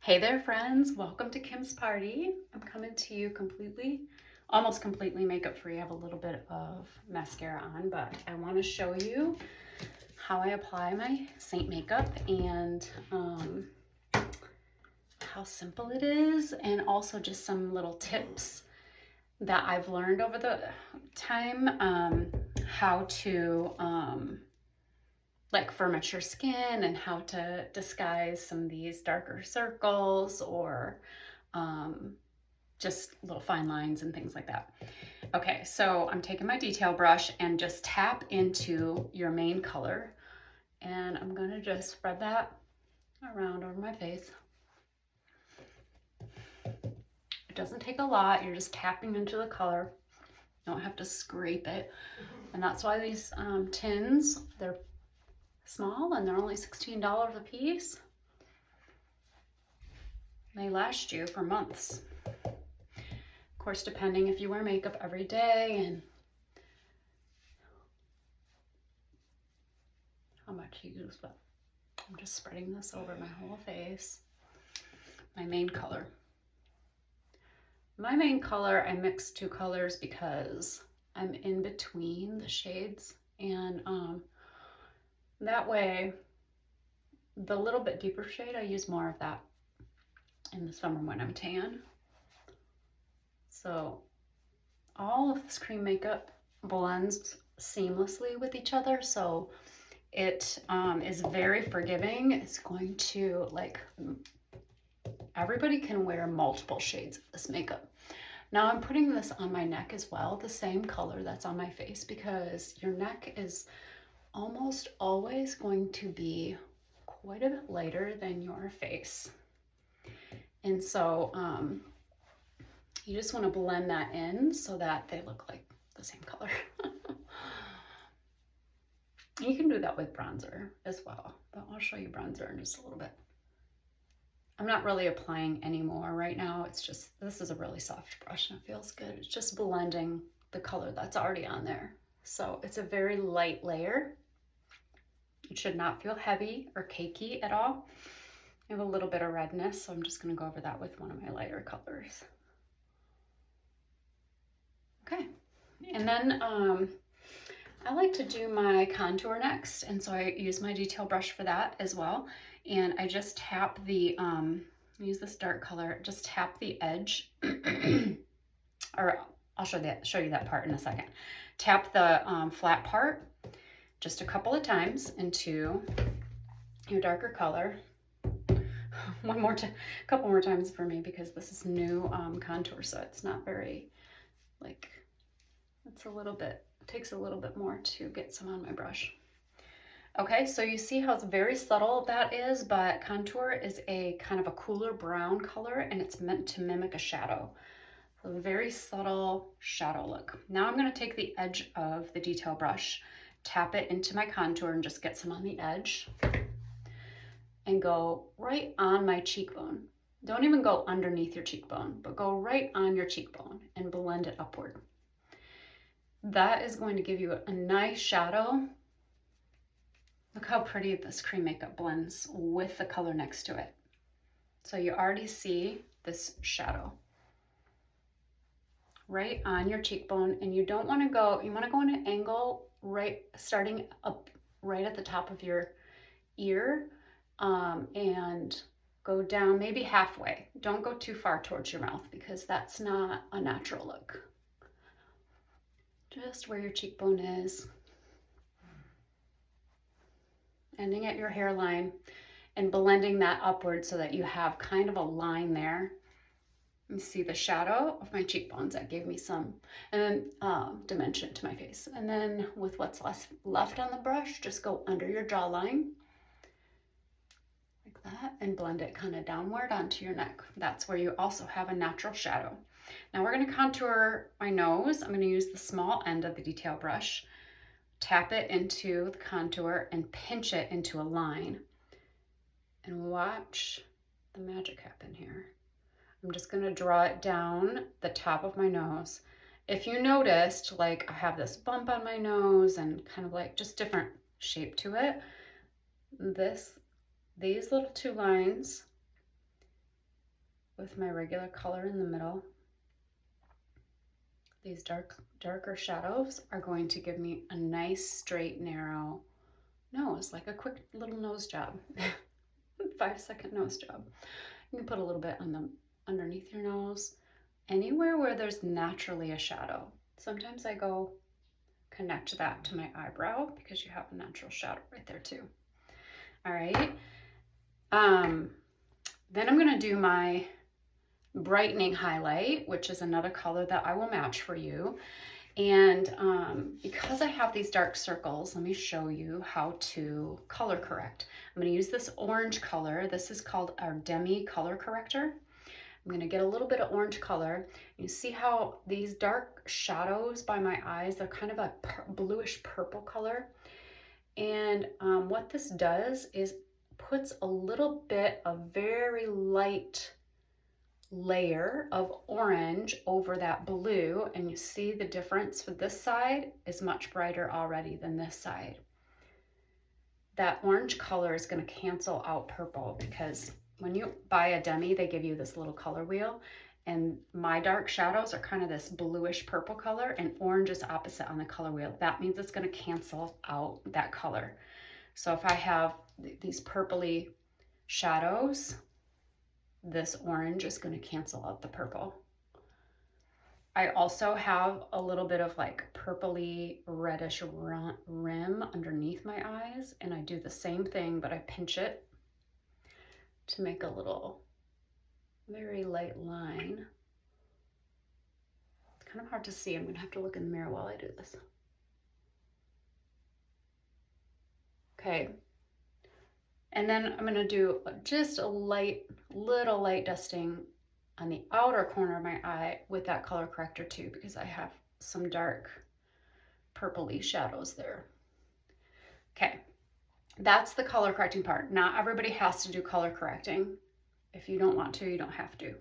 Hey there, friends. Welcome to Kim's Party. I'm coming to you almost completely makeup free. I have a little bit of mascara on, but I want to show you how I apply my Seint makeup and how simple it is, and also just some little tips that I've learned over the time, how to like for mature skin and how to disguise some of these darker circles or just little fine lines and things like that. Okay, so I'm taking my detail brush and just tap into your main color, and I'm gonna just spread that around over my face. It doesn't take a lot, you're just tapping into the color. You don't have to scrape it. And that's why these tins, they're small and they're only $16 a piece. They last you for months. Of course, depending if you wear makeup every day and how much you use, but I'm just spreading this over my whole face. My main color. My main color, I mixed two colors because I'm in between the shades, and that way the little bit deeper shade, I use more of that in the summer when I'm tan. So all of this cream makeup blends seamlessly with each other, so it is very forgiving. It's going to, like, everybody can wear multiple shades of this makeup. Now I'm putting this on my neck as well, the same color that's on my face, because your neck is almost always going to be quite a bit lighter than your face. And so you just want to blend that in so that they look like the same color. You can do that with bronzer as well, but I'll show you bronzer in just a little bit. I'm not really applying any more right now. It's just, this is a really soft brush and it feels good. It's just blending the color that's already on there. So it's a very light layer. It should not feel heavy or cakey at all. I have a little bit of redness, so I'm just gonna go over that with one of my lighter colors. Okay, and then I like to do my contour next, and so I use my detail brush for that as well. And I just tap the, use this dark color, just tap the edge, or I'll show you that part in a second. Tap the flat part just a couple of times into your darker color. Couple more times for me because this is new contour, so it's not very, like, it's a little bit, takes a little bit more to get some on my brush. Okay, so you see how it's very subtle that is, but contour is a kind of a cooler brown color and it's meant to mimic a shadow. So a very subtle shadow look. Now I'm going to take the edge of the detail brush, tap it into my contour and just get some on the edge and go right on my cheekbone. Don't even go underneath your cheekbone, but go right on your cheekbone and blend it upward. That is going to give you a nice shadow. Look how pretty this cream makeup blends with the color next to it. So you already see this shadow right on your cheekbone, and you don't want to go, you want to go in an angle right, starting up right at the top of your ear, and go down maybe halfway. Don't go too far towards your mouth because that's not a natural look. Just where your cheekbone is, ending at your hairline, and blending that upward so that you have kind of a line there. You see the shadow of my cheekbones, that gave me some, and then dimension to my face. And then with what's left on the brush, just go under your jawline like that and blend it kind of downward onto your neck. That's where you also have a natural shadow. Now we're going to contour my nose. I'm going to use the small end of the detail brush, tap it into the contour and pinch it into a line, and watch the magic happen here. I'm just going to draw it down the top of my nose. If you noticed, like, I have this bump on my nose and kind of like just different shape to it, these little two lines with my regular color in the middle. These darker shadows are going to give me a nice, straight, narrow nose, like a quick little nose job. 5-second nose job. You can put a little bit on the underneath your nose, anywhere where there's naturally a shadow. Sometimes I go connect that to my eyebrow because you have a natural shadow right there too. All right. Then I'm going to do my brightening highlight, which is another color that I will match for you. And because I have these dark circles, let me show you how to color correct. I'm going to use this orange color. This is called our Demi Color Corrector. I'm going to get a little bit of orange color. You see how these dark shadows by my eyes, they're kind of a bluish purple color. And what this does is puts a little bit of very light layer of orange over that blue, and you see the difference for this side is much brighter already than this side. That orange color is going to cancel out purple, because when you buy a Demi, they give you this little color wheel, and my dark shadows are kind of this bluish purple color, and orange is opposite on the color wheel. That means it's going to cancel out that color. So if I have these purpley shadows, this orange is going to cancel out the purple. I also have a little bit of like purpley reddish rim underneath my eyes, and I do the same thing, but I pinch it to make a little very light line. It's kind of hard to see. I'm going to have to look in the mirror while I do this. Okay. And then I'm going to do just a little light dusting on the outer corner of my eye with that color corrector too, because I have some dark purpley shadows there. Okay, that's the color correcting part. Not everybody has to do color correcting. If you don't want to, you don't have to.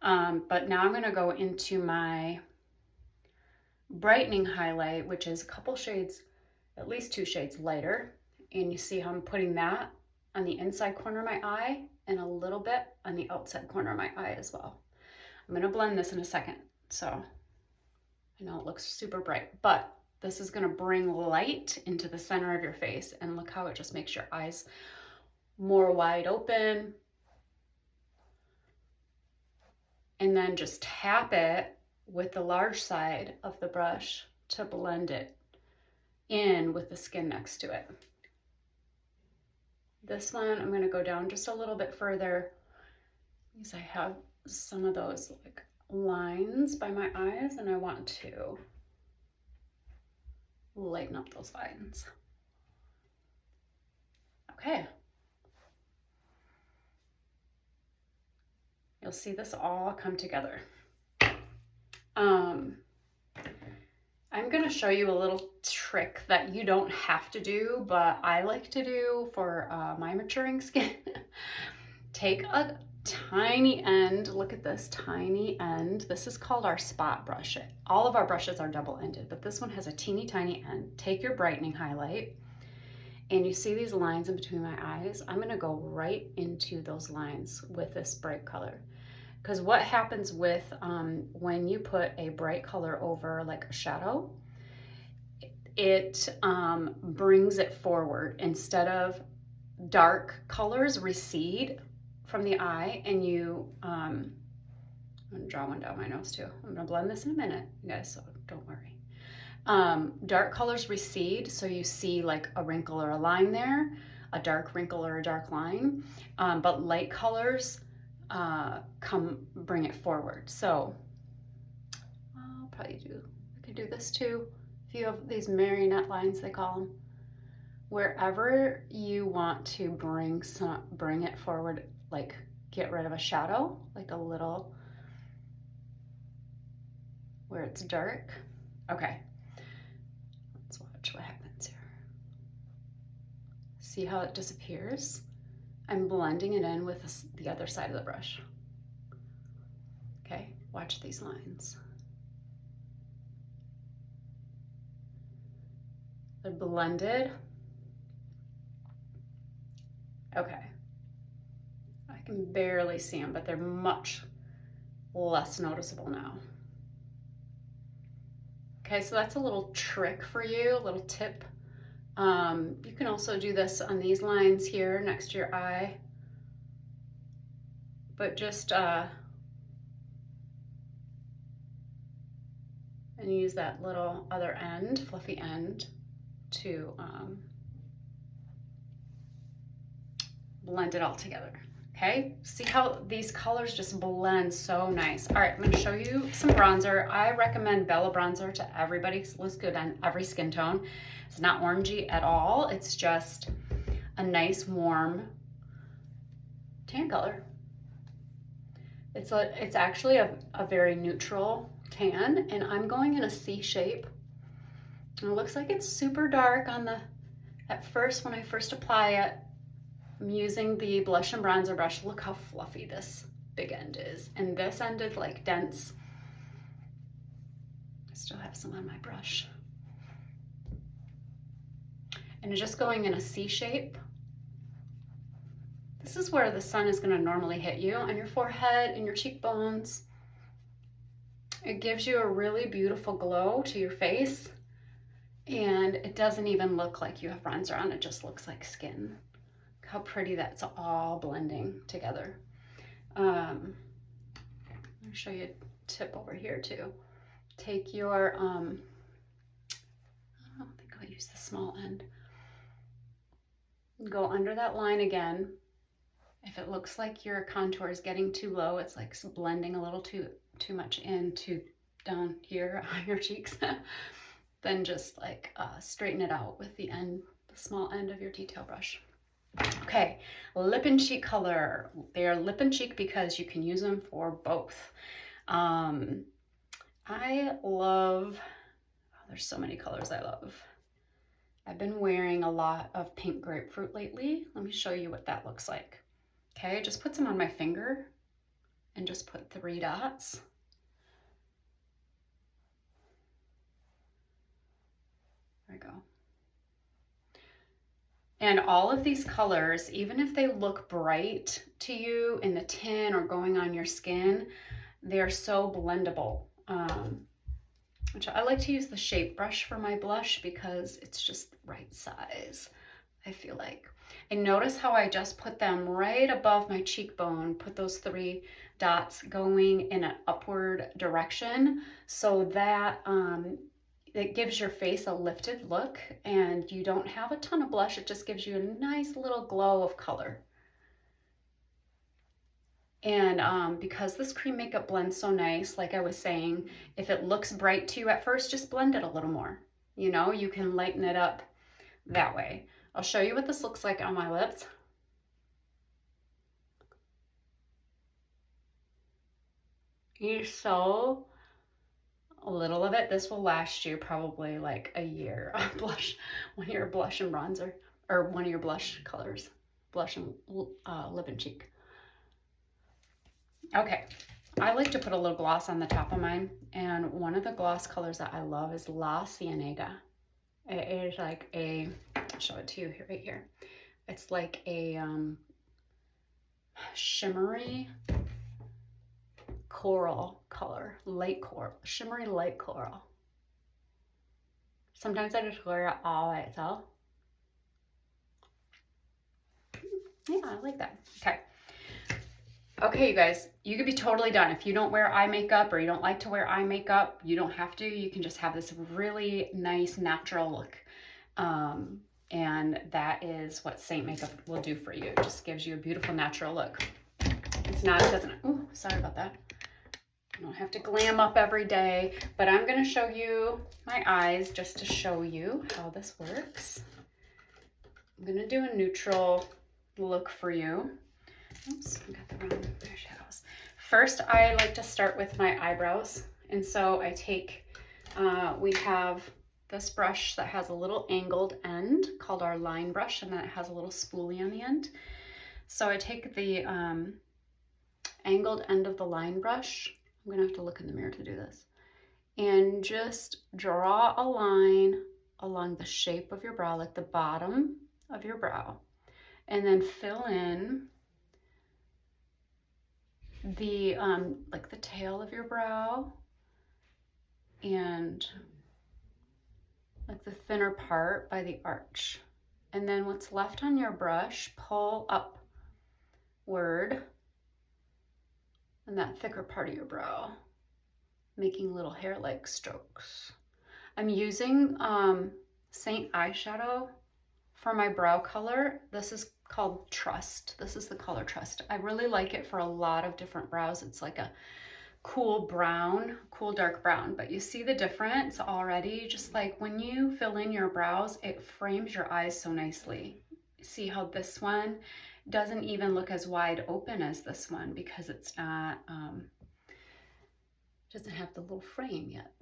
But now I'm going to go into my brightening highlight, which is a couple shades, at least 2 shades lighter. And you see how I'm putting that on the inside corner of my eye and a little bit on the outside corner of my eye as well. I'm going to blend this in a second. So I know it looks super bright, but this is going to bring light into the center of your face, and look how it just makes your eyes more wide open. And then just tap it with the large side of the brush to blend it in with the skin next to it. This one, I'm going to go down just a little bit further because I have some of those like lines by my eyes, and I want to lighten up those lines. Okay. You'll see this all come together. I'm going to show you a little trick that you don't have to do, but I like to do for my maturing skin. Take a tiny end, look at this tiny end. This is called our spot brush. All of our brushes are double-ended, but this one has a teeny tiny end. Take your brightening highlight, and you see these lines in between my eyes. I'm going to go right into those lines with this bright color. Because what happens with when you put a bright color over like a shadow, it brings it forward. Instead of dark colors recede from the eye, and you, I'm going to draw one down my nose too. I'm going to blend this in a minute, you guys, so don't worry. Dark colors recede, so you see like a wrinkle or a line there, a dark wrinkle or a dark line, but light colors bring it forward. So I'll probably I could do this too. If you have these marionette lines, they call them, wherever you want to bring it forward, like get rid of a shadow, like a little where it's dark. Okay, let's watch what happens here. See how it disappears? I'm blending it in with the other side of the brush. Okay, watch these lines. They're blended. Okay. I can barely see them, but they're much less noticeable now. Okay, so that's a little trick for you, a little tip. You can also do this on these lines here next to your eye, but just and use that little other end, fluffy end, to blend it all together. Okay, see how these colors just blend so nice. All right, I'm going to show you some bronzer. I recommend Bella bronzer to everybody. It looks good on every skin tone. It's not orangey at all. It's just a nice warm tan color. It's actually a very neutral tan, and I'm going in a C shape. And it looks like it's super dark on the, at first when I first apply it. I'm using the blush and bronzer brush. Look how fluffy this big end is. And this end is like dense. I still have some on my brush. And just going in a C shape. This is where the sun is going to normally hit you, on your forehead and your cheekbones. It gives you a really beautiful glow to your face. And it doesn't even look like you have bronzer on. It just looks like skin. How pretty that's all blending together. I'll show you a tip over here too. Take your, I don't think I'll use the small end. Go under that line again. If it looks like your contour is getting too low, it's like blending a little too much into down here on your cheeks, then just like straighten it out with the small end of your detail brush. Okay, lip and cheek color. They are lip and cheek because you can use them for both. I love, oh, there's so many colors I love. I've been wearing a lot of pink grapefruit lately. Let me show you what that looks like. Okay, just put some on my finger and just put 3 dots. There we go. And all of these colors, even if they look bright to you in the tin or going on your skin, they're so blendable. Which I like to use the shape brush for my blush because it's just the right size, I feel like. And notice how I just put them right above my cheekbone, put those 3 dots going in an upward direction so that it gives your face a lifted look and you don't have a ton of blush. It just gives you a nice little glow of color. And because this cream makeup blends so nice, like I was saying, if it looks bright to you at first, just blend it a little more. You know, you can lighten it up that way. I'll show you what this looks like on my lips. You so a little of it. This will last you probably like a year of blush, one of your blush and bronzer, or one of your blush colors, blush and lip and cheek. Okay, I like to put a little gloss on the top of mine, and one of the gloss colors that I love is La Cienega. It is like a, I'll show it to you right here. It's like a shimmery coral color, light coral, shimmery light coral. Sometimes I just wear it all by itself. Yeah, I like that. Okay. Okay, you guys, you could be totally done. If you don't wear eye makeup or you don't like to wear eye makeup, you don't have to. You can just have this really nice natural look. And that is what Seint makeup will do for you. It just gives you a beautiful natural look. It's not, it doesn't, oh, sorry about that. I don't have to glam up every day, but I'm going to show you my eyes just to show you how this works. I'm going to do a neutral look for you. Oops, I got the wrong eyeshadows. First, I like to start with my eyebrows. And so I take, we have this brush that has a little angled end called our line brush, and then it has a little spoolie on the end. So I take the angled end of the line brush. I'm gonna have to look in the mirror to do this. And just draw a line along the shape of your brow, like the bottom of your brow. And then fill in the like the tail of your brow and like the thinner part by the arch. And then what's left on your brush, pull upward and that thicker part of your brow, making little hair-like strokes. I'm using Seint eyeshadow for my brow color. This is called Trust. This is the color Trust. I really like it for a lot of different brows. It's like a cool brown, cool dark brown, but you see the difference already. Just like when you fill in your brows, it frames your eyes so nicely. See how this one doesn't even look as wide open as this one because it's not, doesn't have the little frame yet.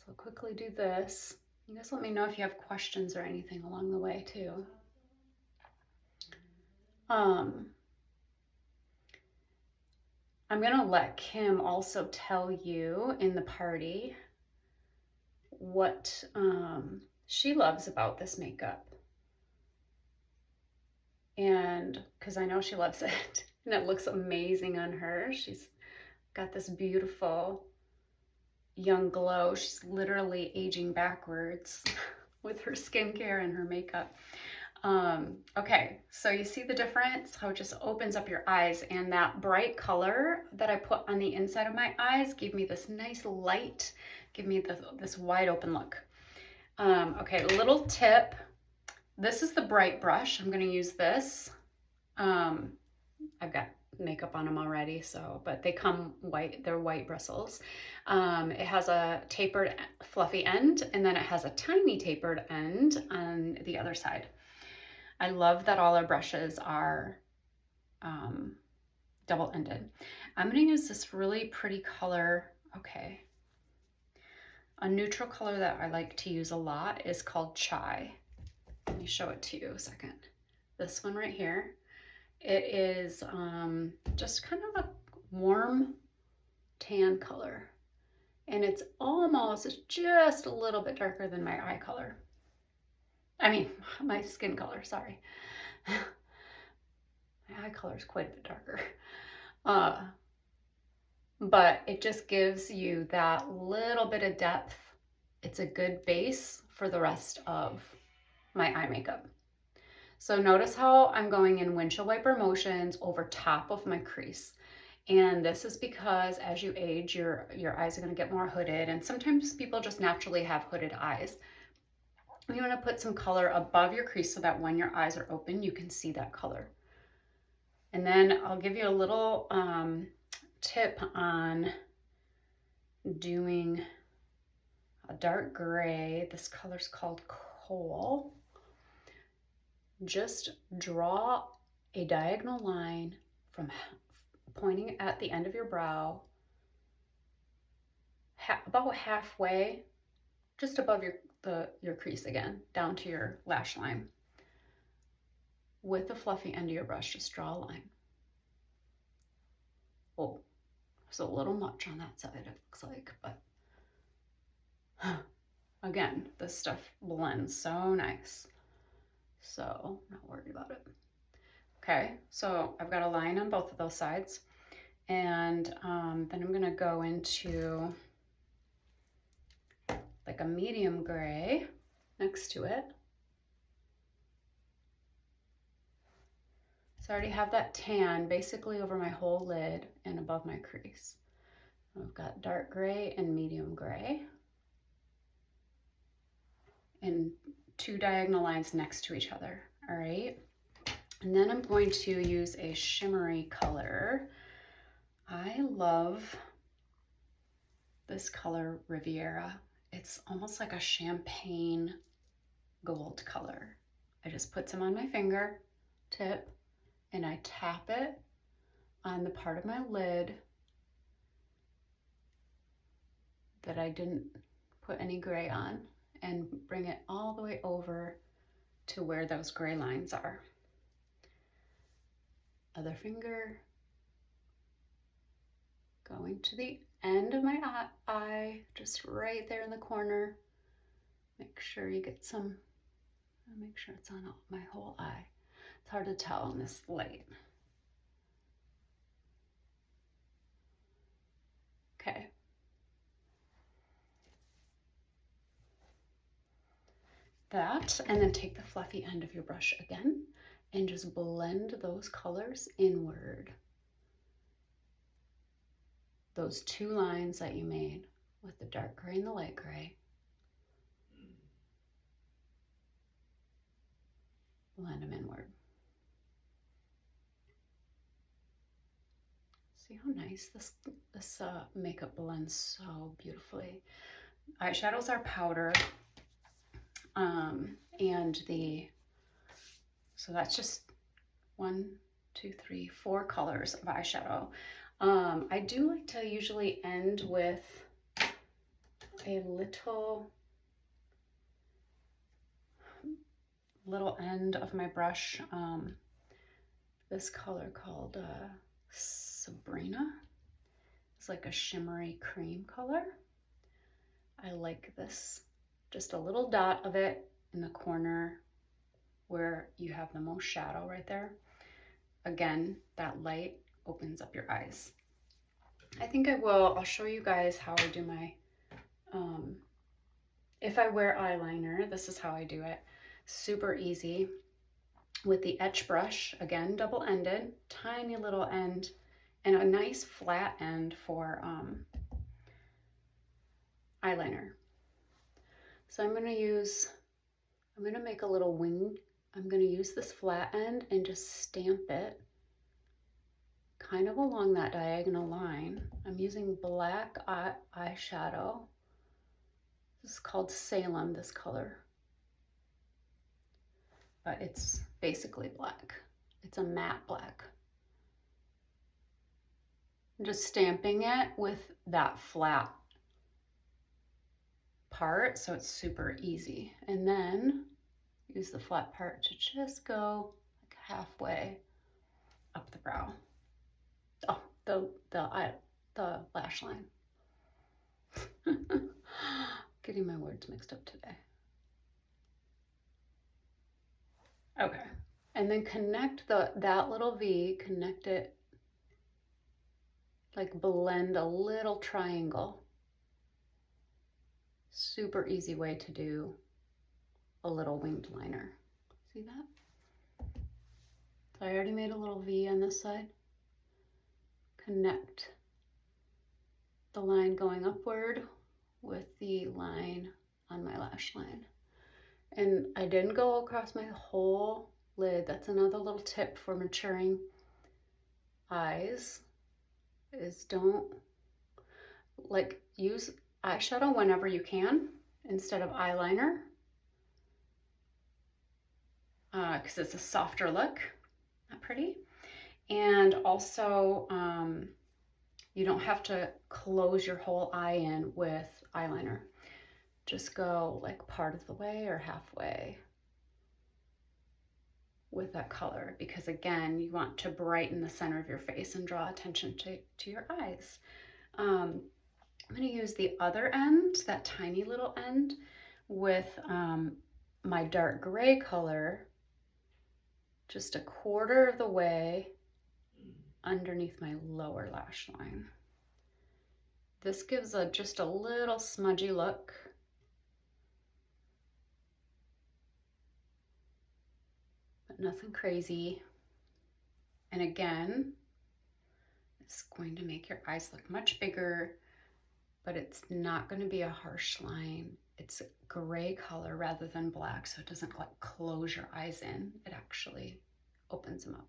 So quickly do this. You guys let me know if you have questions or anything along the way too. I'm gonna let Kim also tell you in the party what she loves about this makeup. And because I know she loves it and it looks amazing on her. She's got this beautiful young glow. She's literally aging backwards with her skincare and her makeup. Okay, so you see the difference, how it just opens up your eyes, and that bright color that I put on the inside of my eyes gave me this nice light, give me this wide open look. Okay, little tip. This is the bright brush. I'm gonna use this. I've got makeup on them already, so, but they come white, they're white bristles. It has a tapered fluffy end, and then it has a tiny tapered end on the other side. I love that all our brushes are double-ended. I'm going to use this really pretty color. Okay. A neutral color that I like to use a lot is called Chai. Let me show it to you a second. This one right here. It is just kind of a warm tan color. And it's almost just a little bit darker than my eye color. I mean, my skin color, sorry. My eye color is quite a bit darker. But it just gives you that little bit of depth. It's a good base for the rest of my eye makeup. So notice how I'm going in windshield wiper motions over top of my crease. And this is because as you age, your eyes are going to get more hooded. And sometimes people just naturally have hooded eyes. You want to put some color above your crease so that when your eyes are open, you can see that color. And then I'll give you a little tip on doing a dark gray. This color's called Coal. Just draw a diagonal line from pointing at the end of your brow, about halfway, just above your crease again, down to your lash line. With the fluffy end of your brush, just draw a line. Oh, there's a little much on that side, it looks like, but again, this stuff blends so nice. So I'm not worried about it. Okay, so I've got a line on both of those sides. And then I'm gonna go into like a medium gray next to it. So I already have that tan basically over my whole lid and above my crease. I've got dark gray and medium gray. And two diagonal lines next to each other, all right? And then I'm going to use a shimmery color. I love this color, Riviera. It's almost like a champagne gold color. I just put some on my finger tip and I tap it on the part of my lid that I didn't put any gray on and bring it all the way over to where those gray lines are. Other finger going to the end of my eye, just right there in the corner. Make sure you get some, make sure it's on my whole eye. It's hard to tell in this light. that, and then take the fluffy end of your brush again and just blend those colors inward. Those two lines that you made with the dark gray and the light gray. Blend them inward. See how nice this makeup blends so beautifully. Eyeshadows are powder, so that's just 1, 2, 3, 4 colors of eyeshadow. I do like to usually end with a little end of my brush, this color called Sabrina. It's like a shimmery cream color. I like this, just a little dot of it in the corner where you have the most shadow right there. Again, that light opens up your eyes. I think I'll show you guys how I do my, if I wear eyeliner, this is how I do it. Super easy. With the etch brush, again, double-ended, tiny little end, and a nice flat end for eyeliner. So I'm gonna make a little wing. I'm gonna use this flat end and just stamp it kind of along that diagonal line. I'm using black eyeshadow. This is called Salem, this color. But it's basically black. It's a matte black. I'm just stamping it with that flat part, so it's super easy. And then use the flat part to just go like halfway up the brow. Oh, the lash line. Getting my words mixed up today. Okay, and then connect that little V, connect it, like blend a little triangle. Super easy way to do a little winged liner. See that? So I already made a little V on this side. Connect the line going upward with the line on my lash line. And I didn't go across my whole lid. That's another little tip for maturing eyes, is don't, like, use eyeshadow whenever you can instead of eyeliner, because it's a softer look, not pretty. And also, you don't have to close your whole eye in with eyeliner. Just go like part of the way or halfway with that color, because again, you want to brighten the center of your face and draw attention to your eyes. I'm going to use the other end, that tiny little end, with my dark gray color, just a quarter of the way underneath my lower lash line. This gives just a little smudgy look. But nothing crazy. And again, it's going to make your eyes look much bigger, but it's not going to be a harsh line. It's a gray color rather than black, so it doesn't like close your eyes in. It actually opens them up.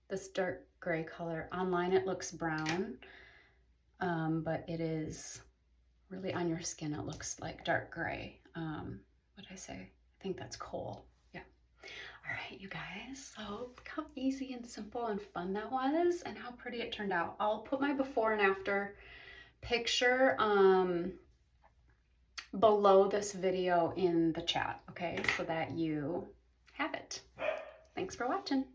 This dark gray color, online it looks brown, but it is really on your skin, it looks like dark gray. What did I say? I think that's coal. Yeah. All right, you guys, so look how easy and simple and fun that was, and how pretty it turned out. I'll put my before and after picture below this video in the chat, okay, so that you have it. Thanks for watching.